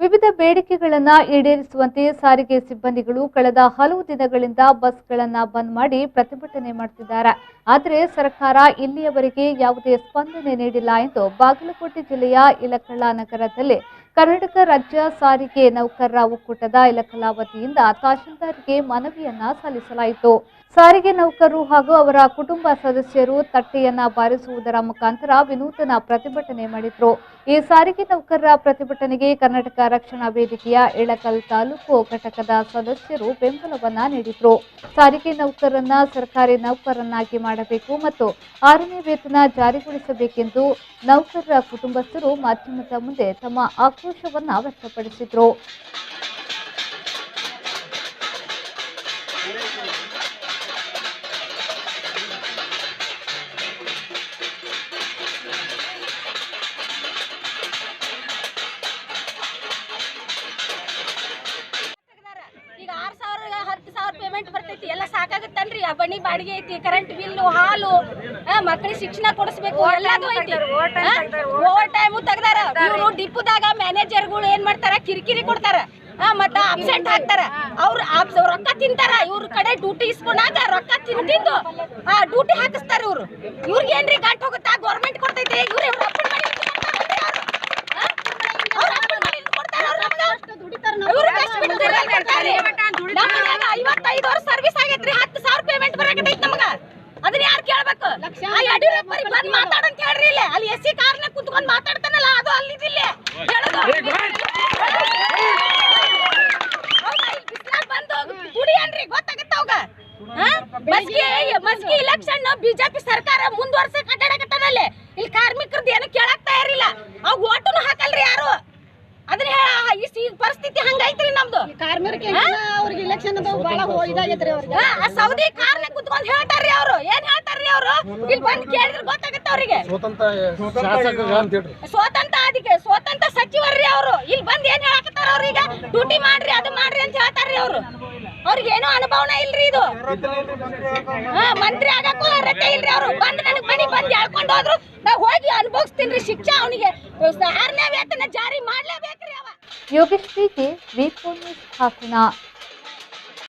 ವಿವಿಧ ಬೇಡಿಕೆಗಳನ್ನು ಈಡೇರಿಸುವಂತೆ ಸಾರಿಗೆ ಸಿಬ್ಬಂದಿಗಳು ಕಳೆದ ಹಲವು ದಿನಗಳಿಂದ ಬಸ್ಗಳನ್ನು ಬಂದ್ ಮಾಡಿ ಪ್ರತಿಭಟನೆ ಮಾಡುತ್ತಿದ್ದಾರೆ. ಆದರೆ ಸರ್ಕಾರ ಇಲ್ಲಿಯವರೆಗೆ ಯಾವುದೇ ಸ್ಪಂದನೆ ನೀಡಿಲ್ಲ ಎಂದು ಬಾಗಲಕೋಟೆ ಜಿಲ್ಲೆಯ ಇಲಕಲ್ಲ ನಗರದಲ್ಲಿ ಕರ್ನಾಟಕ ರಾಜ್ಯ ಸಾರಿಗೆ ನೌಕರರ ಒಕ್ಕೂಟದ ಇಲಕಲ್ಲ ವತಿಯಿಂದ ತಹಶೀಲ್ದಾರ್ಗೆ ಮನವಿಯನ್ನ ಸಲ್ಲಿಸಲಾಯಿತು. ಸಾರಿಗೆ ನೌಕರರು ಹಾಗೂ ಅವರ ಕುಟುಂಬ ಸದಸ್ಯರು ತಟ್ಟೆಯನ್ನ ಬಾರಿಸುವುದರ ಮುಖಾಂತರ ವಿನೂತನ ಪ್ರತಿಭಟನೆ ಮಾಡಿದ್ರು. ಈ ಸಾರಿಗೆ ನೌಕರರ ಪ್ರತಿಭಟನೆಗೆ ಕರ್ನಾಟಕ ರಕ್ಷಣಾ ವೇದಿಕೆಯ ಇಳಕಲ್ ತಾಲೂಕು ಘಟಕದ ಸದಸ್ಯರು ಬೆಂಬಲವನ್ನ ನೀಡಿದ್ರು. ಸಾರಿಗೆ ನೌಕರರನ್ನ ಸರ್ಕಾರಿ ನೌಕರರನ್ನಾಗಿ ಮಾಡಬೇಕು ಮತ್ತು 6ನೇ ವೇತನ ಜಾರಿಗೊಳಿಸಬೇಕೆಂದು ನೌಕರರ ಕುಟುಂಬಸ್ಥರು ಮಾಧ್ಯಮದ ಮುಂದೆ ತಮ್ಮ ಆಕ್ರೋಶವನ್ನ ವ್ಯಕ್ತಪಡಿಸಿದ್ರು. ಈಗ 6,000 10,000 ಪೇಮೆಂಟ್ ಬರ್ತೈತಿ. ಎಲ್ಲ ಸಾಕಾಗುತ್ತನ್ರಿ. ಆ ಬಣಿ ಬಾಡಿಗೆ ಐತಿ, ಕರೆಂಟ್ ಬಿಲ್ಲು, ಹಾಲು, ಮಕ್ಕಳಿಗೆ ಶಿಕ್ಷಣ ಕೊಡಿಸ್ಬೇಕು, ಎಲ್ಲದೂ ಐತಿ. ಓವರ್ ಟೈಮು ತೆಗ್ದಾರ. ಇವರು ಡಿಪುದಾಗ ಮ್ಯಾನೇಜರ್ಗಳು ಏನ್ ಮಾಡ್ತಾರ, ಕಿರಿಕಿರಿ ಕೊಡ್ತಾರ, ಮತ್ತ ಅಬ್ಸೆಂಟ್ ಹಾಕ್ತಾರ. ಅವ್ರು ರೊಕ್ಕ ತಿಂತಾರ. ಇವ್ರ ಕಡೆ ಡ್ಯೂಟಿ ಇಸ್ಕೊಂಡಾಗ ರೊಕ್ಕ ತಿಂದು ಡ್ಯೂಟಿ ಹಾಕಿಸ್ತಾರ. ಇವ್ರಿಗೆ ಏನ್ರಿ ಗಂಟ್ ಹೋಗುತ್ತಾ? ಗೌರ್ಮೆಂಟ್ ಕೊಡ್ತೈತಿ. ಇವ್ರು ಸರ್ವಿಸ್ ಆಗೈತ್ರಿ. 10,000 ಪೇಮೆಂಟ್ ಬರಾಕತೈತಿ ನಮಗ. ಅದನ್ನ ಯಾರು ಕೇಳ್ಬೇಕು? ಯಡಿಯೂರಪ್ಪರಿಗೆ ಬಂದ್ ಮಾತಾಡಂತ ಹೇಳ್ರಿ. ಇಲ್ಲ ಅಲ್ಲಿ ಎಸಿ ಕಾರ್ನ ಕುತ್ಕೊಂಡ್ ಮಾತಾಡ್ತಾನಲ್ಲ, ಅದು ಅಲ್ಲಿದಿಲ್ಲ ಬಂದು ಕುಡಿಯನ್ರಿ, ಗೊತ್ತಾಗತ್ತ ಅವಾಗ. ಮಸ್ಕಿ ಇಲೆಕ್ಷನ್ ಬಿಜೆಪಿ ಸರ್ಕಾರ ಮುಂದುವರ್ಸಕ್ ಅಡ್ಡಾಡಕತ್ತಾನಲ್ಲಿ. ಇಲ್ಲಿ ಕಾರ್ಮಿಕರದ್ದು ಏನು ಕೇಳಕ್ ತಯಾರಿಲ್ಲ. ಅವ್ ಓಟುನು ಹಾಕಲ್ರಿ ಯಾರು. ಅದನ್ನ ಈ ಪರಿಸ್ಥಿತಿ ಹಂಗೈತ್ರಿ ನಮ್ದು. ಅವ್ರಿಗೆ ಇಲೆಕ್ಷನ್ ಸೌದಿ ಕಾರ್ನ ಕುತ್ಕೊಂಡ್ ಹೇಳ್ತಾರ್ರಿ. ಅವ್ರು ಏನ್ ಹೇಳ್ತಾರ್ರಿ? ಅವ್ರು ಇಲ್ಲಿ ಬಂದ್ ಕೇಳಿದ್ರೆ ಗೊತ್ತಾಗತ್ತ ಅವ್ರಿಗೆ. ಸ್ವತಂತ್ರ ಸಚಿವರ್ರಿ ಅವ್ರು. ಇಲ್ಲಿ ಬಂದ್ ಏನ್ ಹೇಳಕತ್ತಾರ? ಅವ್ರೀಗ ಡ್ಯೂಟಿ ಮಾಡ್ರಿ, ಅದು ಮಾಡ್ರಿ ಅಂತ ಹೇಳ್ತಾರ್ರಿ. ಅವ್ರು ಅವ್ರಿಗೆ ಏನೋ ಅನುಭವನ ಇಲ್ರಿ. ಇದು ಮಂತ್ರಿ ಆಗಕ್ಕೂ ಅರ್ಹತೆ ಇಲ್ರಿ. ಅವ್ರು ಬಂದ್ ನನಗ್ ಬನ್ನಿ ಬಂದ್ ಹೇಳ್ಕೊಂಡ್ ಹೋದ್ರು. ನಾವ್ ಹೋಗಿ ಅನುಭವಿಸ್ತೀನಿ ಶಿಕ್ಷೆ. ಅವನಿಗೆ 6ನೇ ವೇತನ ಜಾರಿ ಮಾಡ್ಲೇಬೇಕ್ರಿ ಅವ. ಯೋಗೇಶ್ ವಿ4 ನ್ಯೂಸ್ ಹಾಸನ.